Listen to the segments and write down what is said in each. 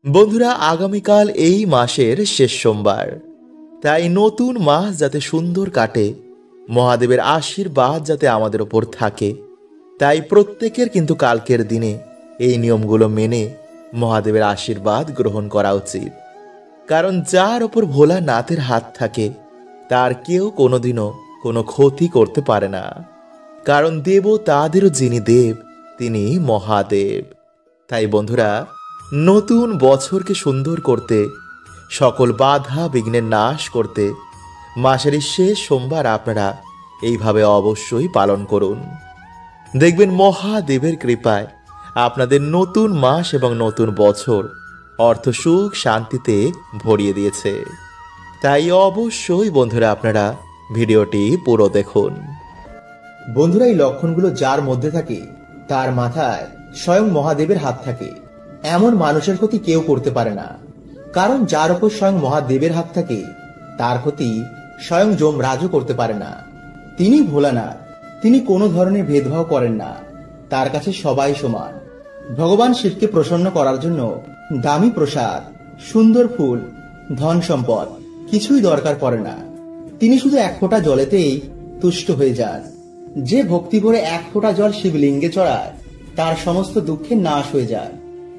বন্ধুরা, আগামীকাল এই মাসের শেষ সোমবার। তাই নতুন মাস যাতে সুন্দর কাটে, মহাদেবের আশীর্বাদ যাতে আমাদের ওপর থাকে, তাই প্রত্যেকের কিন্তু কালকের দিনে এই নিয়মগুলো মেনে মহাদেবের আশীর্বাদ গ্রহণ করা উচিত। কারণ যার ওপর ভোলানাথের হাত থাকে তার কেউ কোনোদিনও কোনো ক্ষতি করতে পারে না। কারণ দেবতাদেরও যিনি দেব তিনি মহাদেব। তাই বন্ধুরা, নতুন বছরকে সুন্দর করতে, সকল বাধা বিঘ্নের নাশ করতে মাসের শেষ সোমবার আপনারা এইভাবে অবশ্যই পালন করুন। দেখবেন মহাদেবের কৃপায় আপনাদের নতুন মাস এবং নতুন বছর অর্থ সুখ শান্তিতে ভরিয়ে দিয়েছে। তাই অবশ্যই বন্ধুরা আপনারা ভিডিওটি পুরো দেখুন। বন্ধুরা, এই লক্ষণগুলো যার মধ্যে থাকে তার মাথায় স্বয়ং মহাদেবের হাত থাকে। এমন মানুষের ক্ষতি কেউ করতে পারে না। কারণ যার উপর স্বয়ং মহাদেবের হাত থাকে তার ক্ষতি স্বয়ং যমরাজও করতে পারে না। তিনি ভোলানাথ, তিনি কোনো ধরনের ভেদভাব করেন না। তার কাছে সবাই সমান। ভগবান শিবকে প্রসন্ন করার জন্য দামি প্রসাদ, সুন্দর ফুল, ধন সম্পদ কিছুই দরকার পড়ে না। তিনি শুধু এক ফোঁটা জলেতেই তুষ্ট হয়ে যান। যে ভক্তি ভরে এক ফোঁটা জল শিবলিঙ্গে চড়ায় তার সমস্ত দুঃখের নাশ হয়ে যায়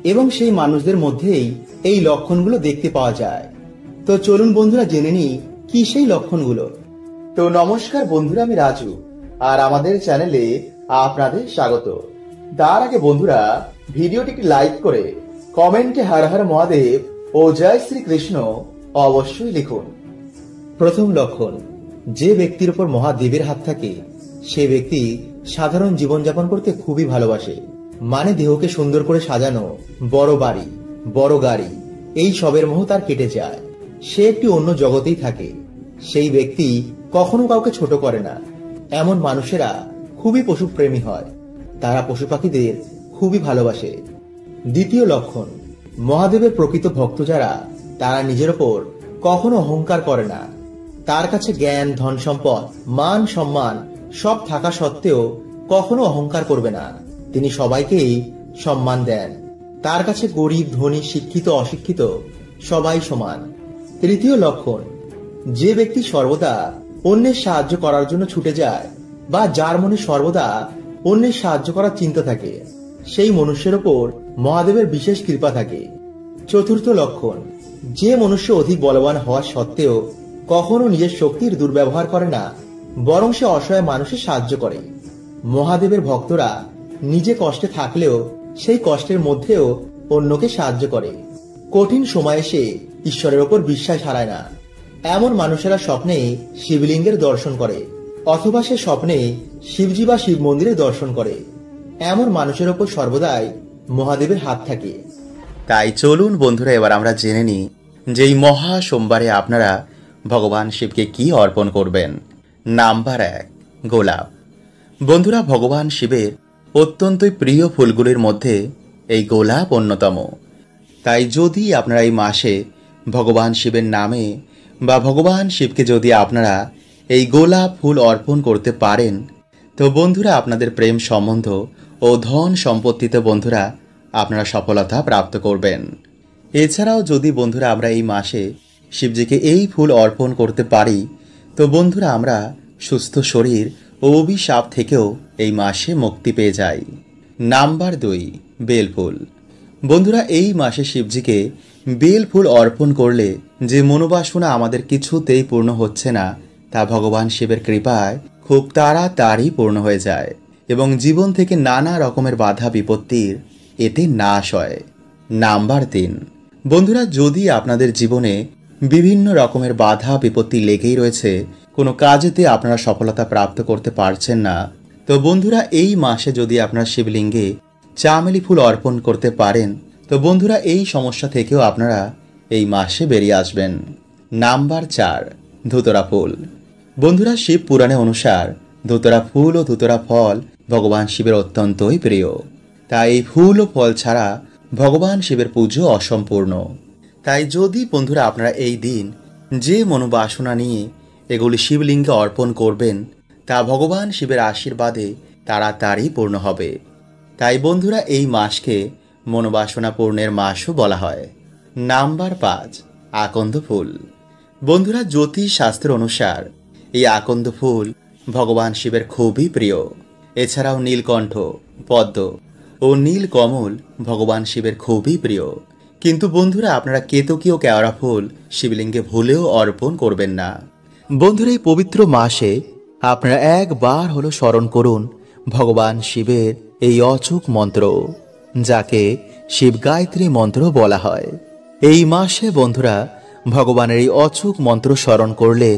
এবং সেই মানুষদের মধ্যেই এই লক্ষণগুলো দেখতে পাওয়া যায়। তো চলুন বন্ধুরা জেনে নিই কি সেই লক্ষণগুলো। তো নমস্কার বন্ধুরা, আমি রাজু আর আমাদের চ্যানেলে আপনাদের স্বাগত। তার আগে বন্ধুরা, ভিডিওটিকে লাইক করে কমেন্টে হর হর মহাদেব ও জয় শ্রীকৃষ্ণ অবশ্যই লিখুন। প্রথম লক্ষণ, যে ব্যক্তির উপর মহাদেবের হাত থাকে সে ব্যক্তি সাধারণ জীবনযাপন করতে খুবই ভালোবাসে। মানে দেহকে সুন্দর করে সাজানো, বড় বাড়ি, বড় গাড়ি, এই সবের মোহ তার কেটে যায়। সে একটি অন্য জগতেই থাকে। সেই ব্যক্তি কখনো কাউকে ছোট করে না। এমন মানুষেরা খুবই পশুপ্রেমী হয়। তারা পশু পাখিদের খুবই ভালোবাসে। দ্বিতীয় লক্ষণ, মহাদেবের প্রকৃত ভক্ত যারা তারা নিজের ওপর কখনো অহংকার করে না। তার কাছে জ্ঞান, ধন সম্পদ, মান সম্মান সব থাকা সত্ত্বেও কখনো অহংকার করবে না। তিনি সবাইকেই সম্মান দেন। তার কাছে গরিব, ধনী, শিক্ষিত, অশিক্ষিত সবাই সমান। তৃতীয় লক্ষণ, যে ব্যক্তি সর্বদা অন্যের সাহায্য করার জন্য ছুটে যায় বা যার মনে সর্বদা অন্যের সাহায্য করার চিন্তা থাকে সেই মনুষ্যের ওপর মহাদেবের বিশেষ কৃপা থাকে। চতুর্থ লক্ষণ, যে মনুষ্য অধিক বলবান হওয়া সত্ত্বেও কখনো নিজের শক্তির দুর্ব্যবহার করে না, বরং সে অসহায় মানুষের সাহায্য করে। মহাদেবের ভক্তরা নিজে কষ্টে থাকলেও সেই কষ্টের মধ্যেও অন্যকে সাহায্য করে। কঠিন সময়ে সে ঈশ্বরের ওপর বিশ্বাস হারায় না। এমন মানুষেরা স্বপ্নে শিবলিঙ্গের দর্শন করে অথবা সে স্বপ্নে শিবজি বা শিব মন্দিরের দর্শন করে। এমন মানুষের ওপর সর্বদাই মহাদেবের হাত থাকে। তাই চলুন বন্ধুরা, এবার আমরা জেনে নিই যে এই মহা সোমবারে আপনারা ভগবান শিবকে কি অর্পণ করবেন। নাম্বার 1, গোলাপ। বন্ধুরা, ভগবান শিবের অত্যন্তই প্রিয় ফুলগুলির মধ্যে এই গোলাপ অন্যতম। তাই যদি আপনারা এই মাসে ভগবান শিবের নামে বা ভগবান শিবকে যদি আপনারা এই গোলাপ ফুল অর্পণ করতে পারেন, তো বন্ধুরা আপনাদের প্রেম সম্বন্ধ ও ধন সম্পত্তিতে বন্ধুরা আপনারা সফলতা প্রাপ্ত করবেন। এছাড়াও যদি বন্ধুরা আমরা এই মাসে শিবজিকে এই ফুল অর্পণ করতে পারি, তো বন্ধুরা আমরা সুস্থ শরীর ও অভিশাপ থেকেও এই মাসে মুক্তি পেয়ে যাই। নাম্বার 2, বেলফুল। বন্ধুরা, এই মাসে শিবজিকে বেল ফুল অর্পণ করলে যে মনোবাসনা আমাদের কিছুতেই পূর্ণ হচ্ছে না, তা ভগবান শিবের কৃপায় খুব তাড়াতাড়ি পূর্ণ হয়ে যায় এবং জীবন থেকে নানা রকমের বাধা বিপত্তির এতে নাশ হয়। নাম্বার 3, বন্ধুরা, যদি আপনাদের জীবনে বিভিন্ন রকমের বাধা বিপত্তি লেগেই রয়েছে, কোনো কাজেতে আপনারা সফলতা প্রাপ্ত করতে পারছেন না, তো বন্ধুরা এই মাসে যদি আপনারা শিবলিঙ্গে চামেলি ফুল অর্পণ করতে পারেন, তো বন্ধুরা এই সমস্যা থেকেও আপনারা এই মাসে বেরিয়ে আসবেন। নাম্বার 4, ধুতরা ফুল। বন্ধুরা, শিব পুরাণে অনুসার ধুতরা ফুল ও ধুতরা ফল ভগবান শিবের অত্যন্তই প্রিয়। তাই এই ফুল ও ফল ছাড়া ভগবান শিবের পুজো অসম্পূর্ণ। তাই যদি বন্ধুরা আপনারা এই দিন যে মনোবাসনা নিয়ে এগুলি শিবলিঙ্গে অর্পণ করবেন, তা ভগবান শিবের আশীর্বাদে তাড়াতাড়ি পূর্ণ হবে। তাই বন্ধুরা এই মাসকে মনোবাসনা পূর্ণের মাসও বলা হয়। নাম্বার 5, আকন্দ ফুল। বন্ধুরা, জ্যোতিষ শাস্ত্র অনুসার এই আকন্দ ফুল ভগবান শিবের খুবই প্রিয়। এছাড়াও নীলকণ্ঠ, পদ্ম ও নীলকমল ভগবান শিবের খুবই প্রিয়। কিন্তু বন্ধুরা, আপনারা কেতকী ও কেওড়া ফুল শিবলিঙ্গে ভুলেও অর্পণ করবেন না। বন্ধুরা, এই পবিত্র মাসে আপনারা একবার হলো স্মরণ করুন ভগবান শিবের এই অচূক মন্ত্র, যাকে শিব গায়ত্রী মন্ত্র বলা হয়। এই মাসে বন্ধুরা ভগবানের এই অচূক মন্ত্র স্মরণ করলে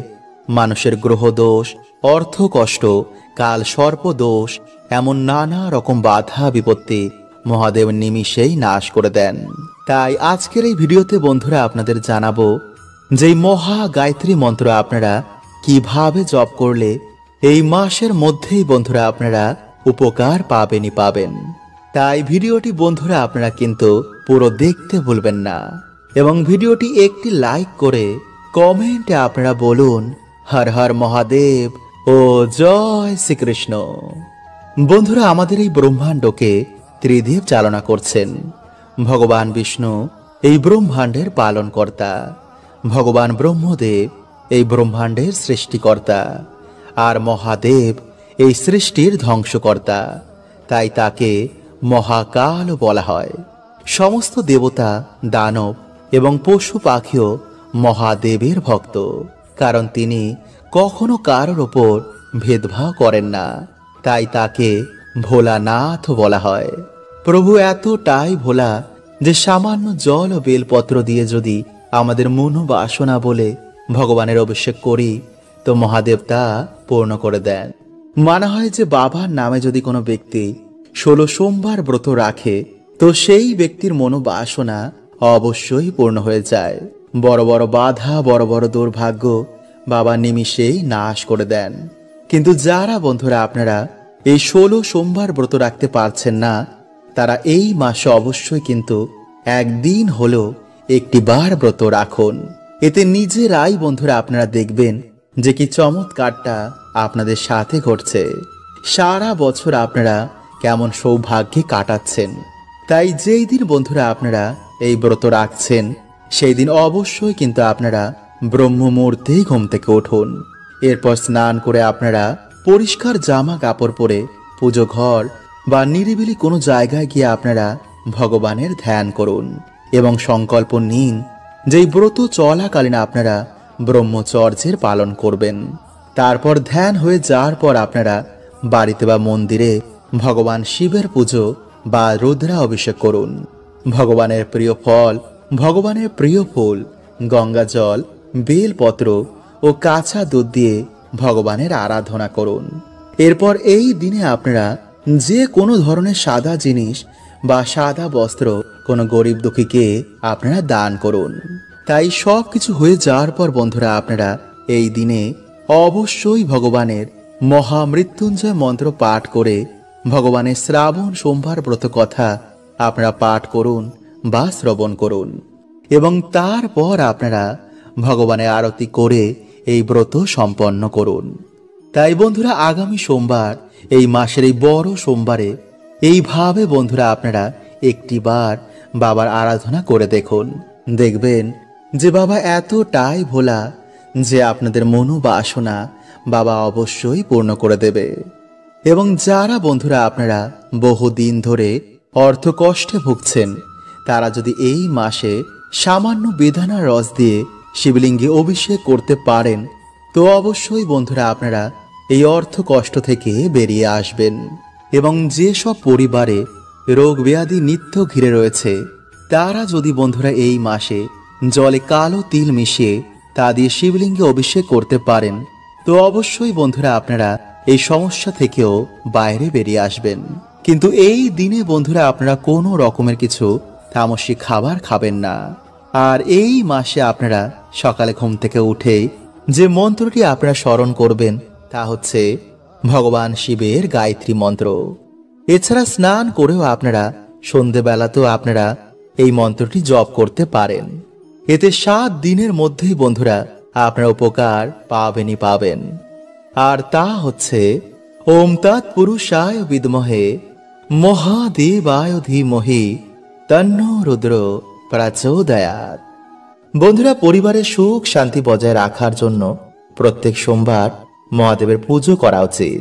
মানুষের গ্রহদোষ, অর্থ কষ্ট, কাল সর্পদোষ, এমন নানা রকম বাধা বিপত্তি মহাদেব নিমিষেই নাশ করে দেন। তাই আজকের এই ভিডিওতে বন্ধুরা আপনাদের জানাবো যে মহা গায়ত্রী মন্ত্র আপনারা কিভাবে জপ করলে এই মাসের মধ্যেই বন্ধুরা আপনারা উপকার পাবেনই পাবেন। তাই ভিডিওটি বন্ধুরা আপনারা কিন্তু পুরো দেখতে ভুলবেন না, এবং ভিডিওটি একটি লাইক করে কমেন্টে আপনারা বলুন হর হর মহাদেব ও জয় শ্রীকৃষ্ণ। বন্ধুরা, আমাদের এই ব্রহ্মাণ্ডকে ত্রিদেব চালনা করছেন। ভগবান বিষ্ণু এই ব্রহ্মাণ্ডের পালনকর্তা, ভগবান ব্রহ্মদেব এই ব্রহ্মাণ্ডের সৃষ্টিকর্তা, আর মহাদেব এই সৃষ্টির ধ্বংসকর্তা। তাই তাকে মহাকাল বলা হয়। সমস্ত দেবতা, দানব এবং পশু পাখিও মহাদেবের ভক্ত, কারণ তিনি কখনো কারোর ওপর ভেদভাব করেন না। তাই তাকে ভোলানাথ বলা হয়। প্রভু এতটাই ভোলা যে সামান্য জল ও বেলপত্র দিয়ে যদি আমাদের মনোবাসনা বলে ভগবানের অভিষেক করি, তো মহাদেব তা পূর্ণ করে দেন। মানা হয় যে বাবার নামে যদি কোনো ব্যক্তি 16 সোমবার ব্রত রাখে, তো সেই ব্যক্তির মনোবাসনা অবশ্যই পূর্ণ হয়ে যায়। বড় বড় বাধা, বড় বড় দুর্ভাগ্য বাবা নিমিষেই নাশ করে দেন। কিন্তু যারা বন্ধুরা আপনারা এই 16 সোমবার ব্রত রাখতে পারছেন না, তারা এই মাসে অবশ্যই কিন্তু একদিন হলো একটি বার ব্রত রাখুন। এতে নিজেরাই বন্ধুরা আপনারা দেখবেন যে কি চমৎকারটা আপনাদের সাথে ঘটছে। সারা বছর আপনারা কেমন সৌভাগ্যে কাটাচ্ছেন। তাই যেই দিন বন্ধুরা আপনারা এই ব্রত রাখছেন, সেই দিন অবশ্যই কিন্তু আপনারা ব্রহ্ম মুহূর্তেই ঘুম থেকে উঠুন। এরপর স্নান করে আপনারা পরিষ্কার জামা কাপড় পরে পুজো ঘর বা নিরিবিলি কোনো জায়গায় গিয়ে আপনারা ভগবানের ধ্যান করুন এবং সংকল্প নিন যেই ব্রত চলাকালীন আপনারা ব্রহ্মচর্যের পালন করবেন। তারপর ধ্যান হয়ে যাওয়ার পর আপনারা বাড়িতে বা মন্দিরে ভগবান শিবের পুজো বা রুদ্রা অভিষেক করুন। ভগবানের প্রিয় ফল, ভগবানের প্রিয় ফুল, গঙ্গা জল, বেলপত্র ও কাঁচা দুধ দিয়ে ভগবানের আরাধনা করুন। এরপর এই দিনে আপনারা যে কোনো ধরনের সাদা জিনিস বা সাদা বস্ত্র কোনো গরিব দুঃখীকে আপনারা দান করুন। তাই সব কিছু হয়ে যাওয়ার পর বন্ধুরা আপনারা এই দিনে অবশ্যই ভগবানের মহামৃত্যুঞ্জয় মন্ত্র পাঠ করে ভগবানের শ্রাবণ সোমবার ব্রত কথা আপনারা পাঠ করুন বা শ্রবণ করুন, এবং তারপর আপনারা ভগবানের আরতি করে এই ব্রত সম্পন্ন করুন। তাই বন্ধুরা আগামী সোমবার, এই মাসের এই বড় সোমবারে এইভাবে বন্ধুরা আপনারা একটিবার বাবার আরাধনা করে দেখুন। দেখবেন যে বাবা এতটাই ভোলা যে আপনাদের মনোবাসনা বাবা অবশ্যই পূর্ণ করে দেবে। এবং যারা বন্ধুরা আপনারা বহুদিন ধরে অর্থ কষ্টে ভুগছেন, তারা যদি এই মাসে সামান্য বেদানার রস দিয়ে শিবলিঙ্গে অভিষেক করতে পারেন, তো অবশ্যই বন্ধুরা আপনারা এই অর্থ কষ্ট থেকে বেরিয়ে আসবেন। এবং যেসব পরিবারে রোগ ব্যাধি নিত্য ঘিরে রয়েছে, তারা যদি বন্ধুরা এই মাসে জলে কালো তিল মিশিয়ে তা দিয়ে শিবলিঙ্গে অভিষেক করতে পারেন, তো অবশ্যই বন্ধুরা আপনারা এই সমস্যা থেকেও বাইরে বেরিয়ে আসবেন। কিন্তু এই দিনে বন্ধুরা আপনারা কোনো রকমের কিছু তামসিক খাবার খাবেন না। আর এই মাসে আপনারা সকালে ঘুম থেকে উঠে যে মন্ত্রটি আপনারা স্মরণ করবেন তা হচ্ছে ভগবান শিবের গায়ত্রী মন্ত্র। এছাড়া স্নান করেও আপনারা সন্ধেবেলাতেও আপনারা এই মন্ত্রটি জপ করতে পারেন। এতে 7 দিনের মধ্যেই বন্ধুরা আপনারা উপকার পাবেনই পাবেন। আর তা হচ্ছে ওম তৎপুরুষায় বিদ্মহে মহাদেবায় ধীমহি তন্নো রুদ্র প্রচোদয়াৎ। বন্ধুরা, পরিবারের সুখ শান্তি বজায় রাখার জন্য প্রত্যেক সোমবার মহাদেবের পুজো করা উচিত।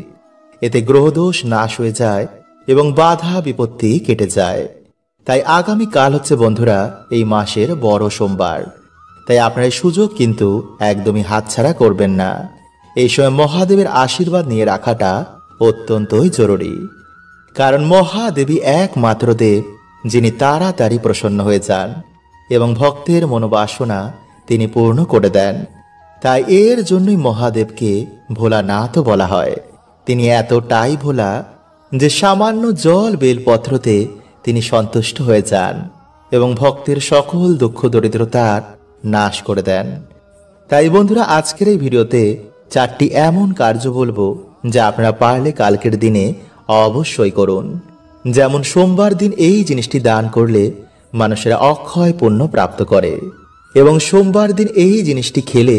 এতে গ্রহদোষ নাশ হয়ে যায় এবং বাধা বিপত্তি কেটে যায়। তাই আগামী কাল হচ্ছে বন্ধুরা এই মাসের বড় সোমবার। তাই আপনার এই সুযোগ কিন্তু একদমই হাতছাড়া করবেন না। এই সময় মহাদেবের আশীর্বাদ নিয়ে রাখাটা অত্যন্তই জরুরি। কারণ মহাদেবী একমাত্র দেব যিনি তাড়াতাড়ি প্রসন্ন হয়ে যান এবং ভক্তের মনোবাসনা তিনি পূর্ণ করে দেন। তাই এর জন্যই মহাদেবকে ভোলানাথও বলা হয়। তিনি এতটাই ভোলা যে সামান্য জল বেলপত্রতে তিনি সন্তুষ্ট হয়ে যান এবং ভক্তের সকল দুঃখ দরিদ্রতার নাশ করে দেন। তাই বন্ধুরা, আজকের এই ভিডিওতে 4টি এমন কার্য বলবো যা আপনারা পারলে কালকের দিনে অবশ্যই করুন। যেমন সোমবার দিন এই জিনিসটি দান করলে মানুষেরা অক্ষয় পুণ্য প্রাপ্ত করে এবং সোমবার দিন এই জিনিসটি খেলে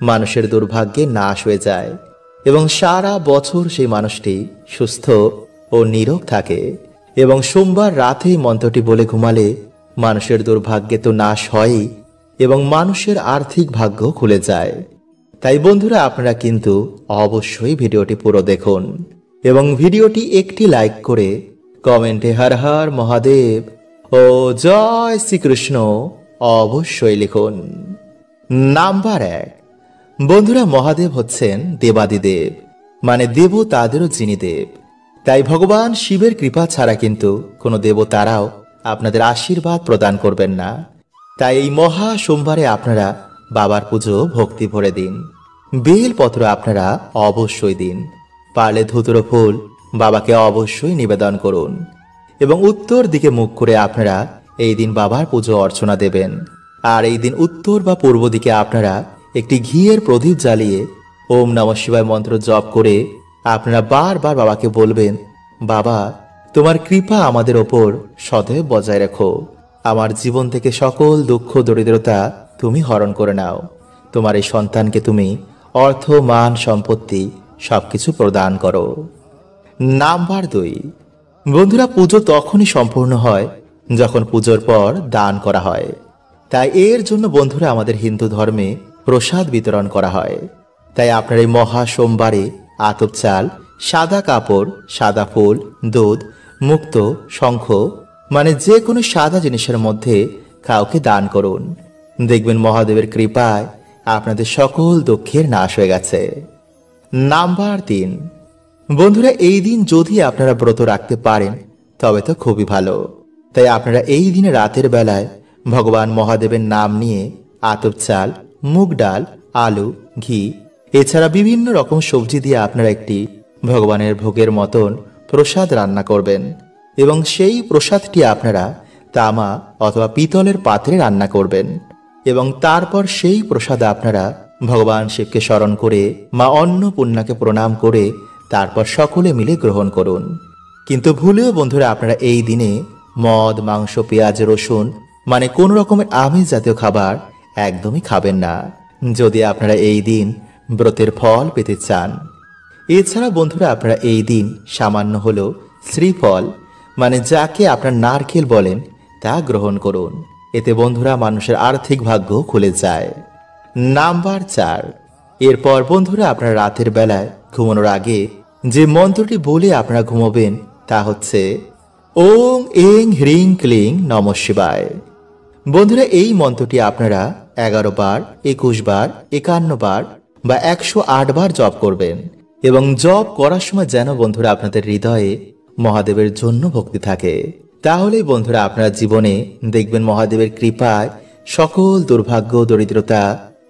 মানুষের দুর্ভাগ্যে নাশ হয়ে যায় এবং সারা বছর সেই মানুষটি সুস্থ ও নীরোগ থাকে। এবং সোমবার রাতে মন্ত্রটি বলে ঘুমালে মানুষের দুর্ভাগ্যে তো নাশ হয়ই এবং মানুষের আর্থিক ভাগ্য খুলে যায়। তাই বন্ধুরা, আপনারা কিন্তু অবশ্যই ভিডিওটি পুরো দেখুন এবং ভিডিওটি একটি লাইক করে কমেন্টে হর হর মহাদেব ও জয় শ্রীকৃষ্ণ অবশ্যই লিখুন। নাম্বার 1, বন্ধুরা, মহাদেব হচ্ছেন দেবাদিদেব, মানে দেবতাদেরও যিনি দেব। তাই ভগবান শিবের কৃপা ছাড়া কিন্তু কোনো দেবতারাও আপনাদের আশীর্বাদ প্রদান করবেন না। তাই এই মহা সোমবারে আপনারা বাবার পুজো ভক্তি ভরে দিন। বেলপত্র আপনারা অবশ্যই দিন। পারলে ধুতুরো ফুল বাবাকে অবশ্যই নিবেদন করুন এবং উত্তর দিকে মুখ করে আপনারা এই দিন বাবার পুজো অর্চনা দেবেন। আর এই দিন উত্তর বা পূর্ব দিকে আপনারা একটি ঘিয়ের প্রদীপ জ্বালিয়ে ওম নমঃ শিবায় মন্ত্র জপ করে আপনারা বারবার বাবাকে বলবেন, বাবা, তোমার কৃপা আমাদের ওপর সদৈব বজায় রেখো। আমার জীবন থেকে সকল দুঃখ দরিদ্রতা তুমি হরণ করে নাও। তোমার এই সন্তানকে তুমি অর্থ মান সম্পত্তি সবকিছু প্রদান করো। নাম্বার 2, বন্ধুরা, পুজো তখনই সম্পূর্ণ হয় যখন পুজোর পর দান করা হয়। তাই এর জন্য বন্ধুরা আমাদের হিন্দু ধর্মে প্রসাদ বিতরণ করা হয়। তাই আপনার এই মহা সোমবারে আতপ চাল, সাদা কাপড়, সাদা ফুল, দুধ, মুক্ত, শঙ্খ, মানে যে কোনো সাদা জিনিসের মধ্যে কাউকে দান করুন। দেখবেন মহাদেবের কৃপায় আপনাদের সকল দুঃখের নাশ হয়ে গেছে। নাম্বার 3, বন্ধুরা, এই দিন যদি আপনারা ব্রত রাখতে পারেন তবে তো খুবই ভালো। তাই আপনারা এই দিনে রাতের বেলায় ভগবান মহাদেবের নাম নিয়ে আতপ চাল, মুগ ডাল, আলু, ঘি এছাড়া বিভিন্ন রকম সবজি দিয়ে আপনারা একটি ভগবানের ভোগের মতন প্রসাদ রান্না করবেন এবং সেই প্রসাদটি আপনারা তামা অথবা পিতলের পাত্রে রান্না করবেন এবং তারপর সেই প্রসাদ আপনারা ভগবান শিবকে স্মরণ করে মা অন্নপূর্ণাকে প্রণাম করে তারপর সকলে মিলে গ্রহণ করুন। কিন্তু ভুলেও বন্ধুরা আপনারা এই দিনে মদ, মাংস, পেঁয়াজ, রসুন মানে কোন রকমের আমিষ জাতীয় খাবার একদমই খাবেন না যদি আপনারা এই দিন ব্রতের ফল পেতে চান। এছাড়া বন্ধুরা আপনারা এই দিন সামান্য হলো শ্রীফল মানে যাকে আপনার নারকেল বলেন তা গ্রহণ করুন। এতে বন্ধুরা মানুষের আর্থিক ভাগ্য খুলে যায়। নাম্বার 4, এরপর বন্ধুরা আপনারা রাতের বেলায় ঘুমানোর আগে যে মন্ত্রটি বলে আপনারা ঘুমাবেন তা হচ্ছে ওং এং হ্রিং ক্লিং নমঃ শিবায়। বন্ধুরা এই মন্ত্রটি আপনারা 11 বার, 21 বার, 51 বার বা 108 বার জপ করবেন এবং জপ করার সময় যেন বন্ধুরা আপনাদের হৃদয়ে মহাদেবের জন্য ভক্তি থাকে। তাহলেই বন্ধুরা আপনার জীবনে দেখবেন মহাদেবের কৃপায় সকল দুর্ভাগ্য, দরিদ্রতা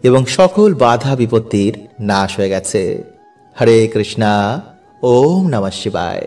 এবং সকল বাধা বিপত্তির নাশ হয়ে গেছে। হরে কৃষ্ণা, ওম নমঃ শিবায়।